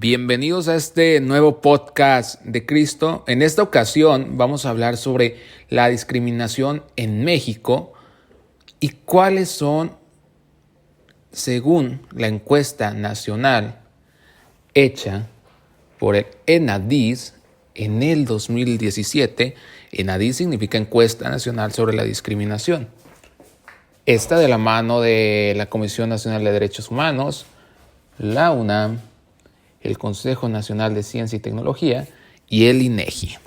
Bienvenidos a este nuevo podcast de Cristo. En esta ocasión vamos a hablar sobre la discriminación en México y cuáles son, según la encuesta nacional hecha por el ENADIS en el 2017. ENADIS significa Encuesta Nacional sobre la Discriminación. Esta de la mano de la Comisión Nacional de Derechos Humanos, la UNAM, el Consejo Nacional de Ciencia y Tecnología y el INEGI.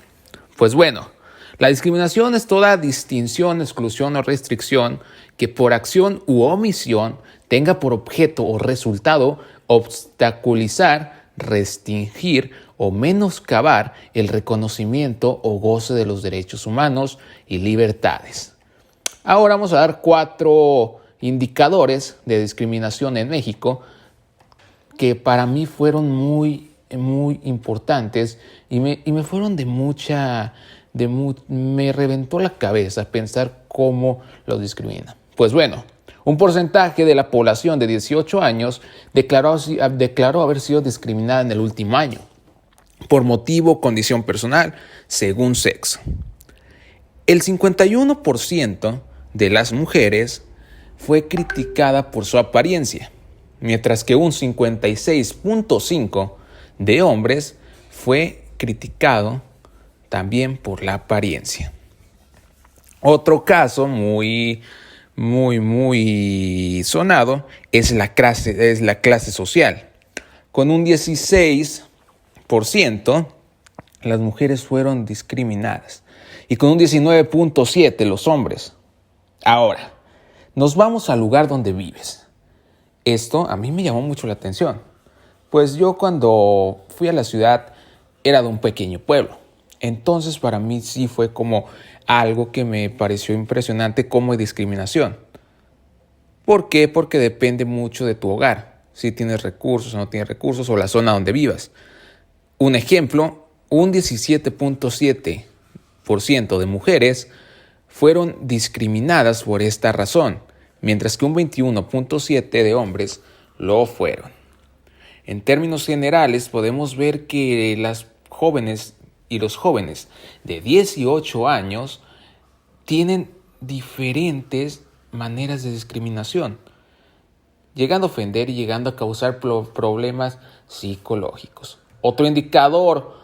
Pues bueno, la discriminación es toda distinción, exclusión o restricción que por acción u omisión tenga por objeto o resultado obstaculizar, restringir o menoscabar el reconocimiento o goce de los derechos humanos y libertades. Ahora vamos a dar 4 indicadores de discriminación en México que para mí fueron muy importantes y me fueron me reventó la cabeza pensar cómo los discriminan. Pues bueno, un porcentaje de la población de 18 años declaró haber sido discriminada en el último año por motivo o condición personal según sexo. El 51% de las mujeres fue criticada por su apariencia, mientras que un 56.5% de hombres fue criticado también por la apariencia. Otro caso muy sonado es la clase social. Con un 16% las mujeres fueron discriminadas y con un 19.7% los hombres. Ahora, nos vamos al lugar donde vives. Esto a mí me llamó mucho la atención, pues yo cuando fui a la ciudad era de un pequeño pueblo. Entonces para mí sí fue como algo que me pareció impresionante como discriminación. ¿Por qué? Porque depende mucho de tu hogar, si tienes recursos o no tienes recursos o la zona donde vivas. Un ejemplo, un 17.7% de mujeres fueron discriminadas por esta razón, mientras que un 21.7% de hombres lo fueron. En términos generales, podemos ver que las jóvenes y los jóvenes de 18 años tienen diferentes maneras de discriminación, llegando a ofender y llegando a causar problemas psicológicos. Otro indicador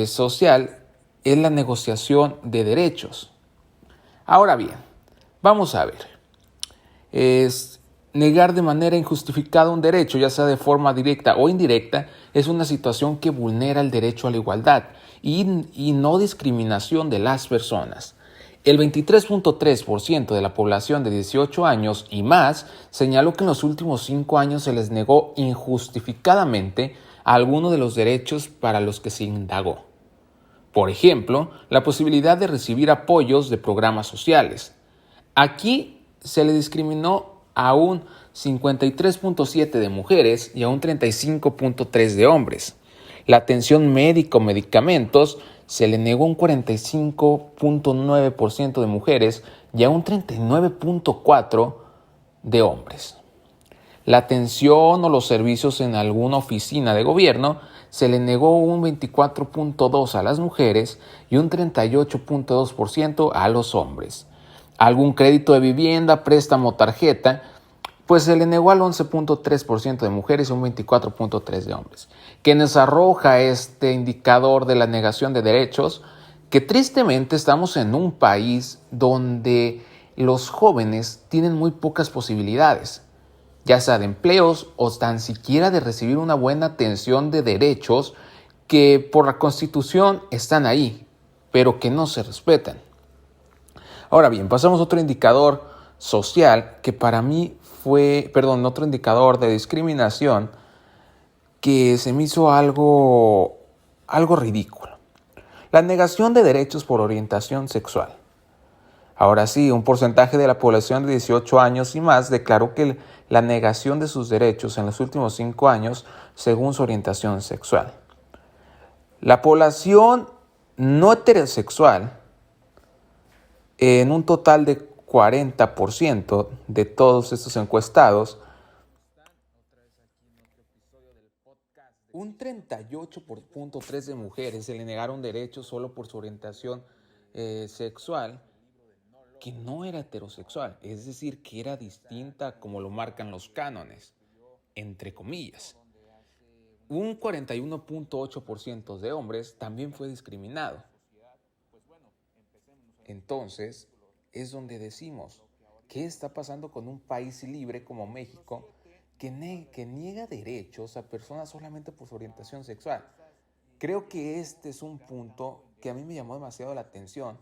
social es la negociación de derechos. Ahora bien, vamos a ver. Es negar de manera injustificada un derecho, ya sea de forma directa o indirecta, es una situación que vulnera el derecho a la igualdad y no discriminación de las personas. El 23.3% de la población de 18 años y más señaló que en los últimos 5 años se les negó injustificadamente a alguno de los derechos para los que se indagó. Por ejemplo, la posibilidad de recibir apoyos de programas sociales. Aquí se le discriminó a un 53.7% de mujeres y a un 35.3% de hombres. La atención médica o medicamentos se le negó a un 45.9% de mujeres y a un 39.4% de hombres. La atención o los servicios en alguna oficina de gobierno se le negó un 24.2% a las mujeres y un 38.2% a los hombres. Algún crédito de vivienda, préstamo o tarjeta, pues se le negó al 11.3% de mujeres y un 24.3% de hombres. Que nos arroja este indicador de la negación de derechos, que tristemente estamos en un país donde los jóvenes tienen muy pocas posibilidades, ya sea de empleos o tan siquiera de recibir una buena atención de derechos que por la Constitución están ahí, pero que no se respetan. Ahora bien, pasamos a otro indicador social que para mí otro indicador de discriminación que se me hizo algo ridículo. La negación de derechos por orientación sexual. Ahora sí, un porcentaje de la población de 18 años y más declaró que la negación de sus derechos en los últimos 5 años según su orientación sexual. La población no heterosexual, en un total de 40% de todos estos encuestados, un 38.3% de mujeres se le negaron derechos solo por su orientación sexual, que no era heterosexual, es decir, que era distinta como lo marcan los cánones, entre comillas. Un 41.8% de hombres también fue discriminado. Entonces, es donde decimos, ¿qué está pasando con un país libre como México que niega derechos a personas solamente por su orientación sexual? Creo que este es un punto que a mí me llamó demasiado la atención,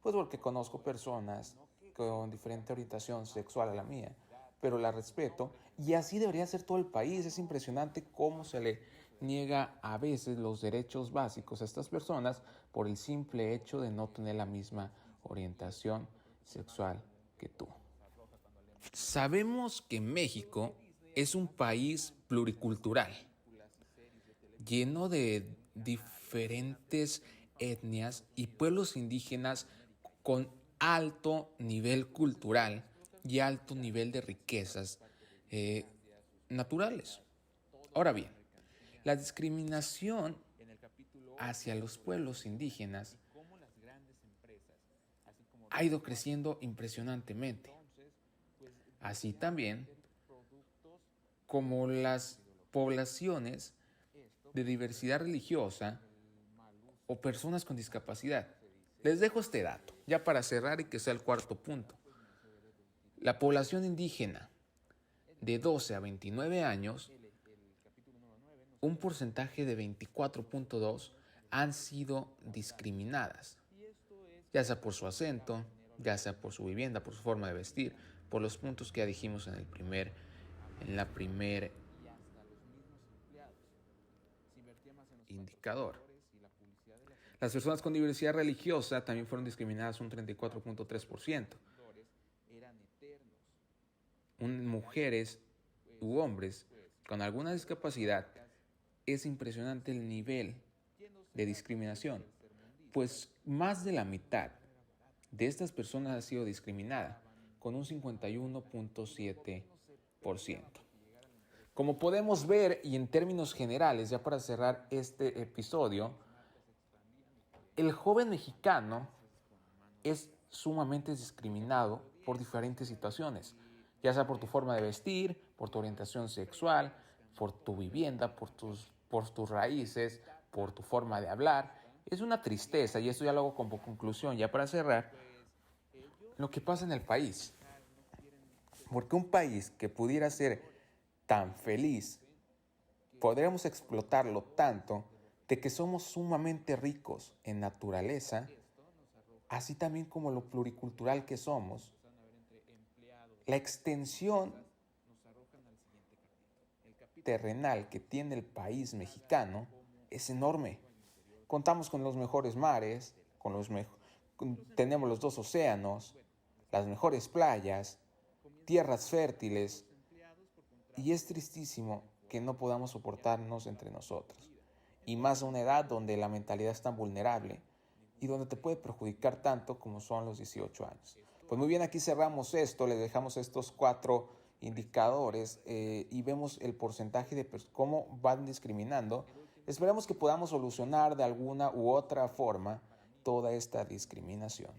pues porque conozco personas con diferente orientación sexual a la mía, pero la respeto y así debería ser todo el país. Es impresionante cómo se le niega a veces los derechos básicos a estas personas por el simple hecho de no tener la misma orientación sexual que tú. Sabemos que México es un país pluricultural, lleno de diferentes etnias y pueblos indígenas con alto nivel cultural y alto nivel de riquezas naturales. Ahora bien, la discriminación hacia los pueblos indígenas ha ido creciendo impresionantemente, así también como las poblaciones de diversidad religiosa o personas con discapacidad. Les dejo este dato, ya para cerrar y que sea el cuarto punto. La población indígena de 12 a 29 años, un porcentaje de 24.2 han sido discriminadas, ya sea por su acento, ya sea por su vivienda, por su forma de vestir, por los puntos que ya dijimos en la primer indicador. Las personas con diversidad religiosa también fueron discriminadas un 34.3%. Mujeres u hombres con alguna discapacidad, es impresionante el nivel de discriminación, pues más de la mitad de estas personas ha sido discriminada, con un 51.7%. Como podemos ver, y en términos generales, ya para cerrar este episodio, el joven mexicano es sumamente discriminado por diferentes situaciones, ya sea por tu forma de vestir, por tu orientación sexual, por tu vivienda, por tus raíces, por tu forma de hablar. Es una tristeza, y esto ya lo hago como conclusión, ya para cerrar, lo que pasa en el país. Porque un país que pudiera ser tan feliz, podríamos explotarlo tanto de que somos sumamente ricos en naturaleza, así también como lo pluricultural que somos. La extensión terrenal que tiene el país mexicano es enorme. Contamos con los mejores mares, tenemos los 2 océanos, las mejores playas, tierras fértiles, y es tristísimo que no podamos soportarnos entre nosotros, y más a una edad donde la mentalidad es tan vulnerable y donde te puede perjudicar tanto como son los 18 años. Pues muy bien, aquí cerramos esto, les dejamos estos 4 indicadores y vemos el porcentaje de cómo van discriminando. Esperamos que podamos solucionar de alguna u otra forma toda esta discriminación.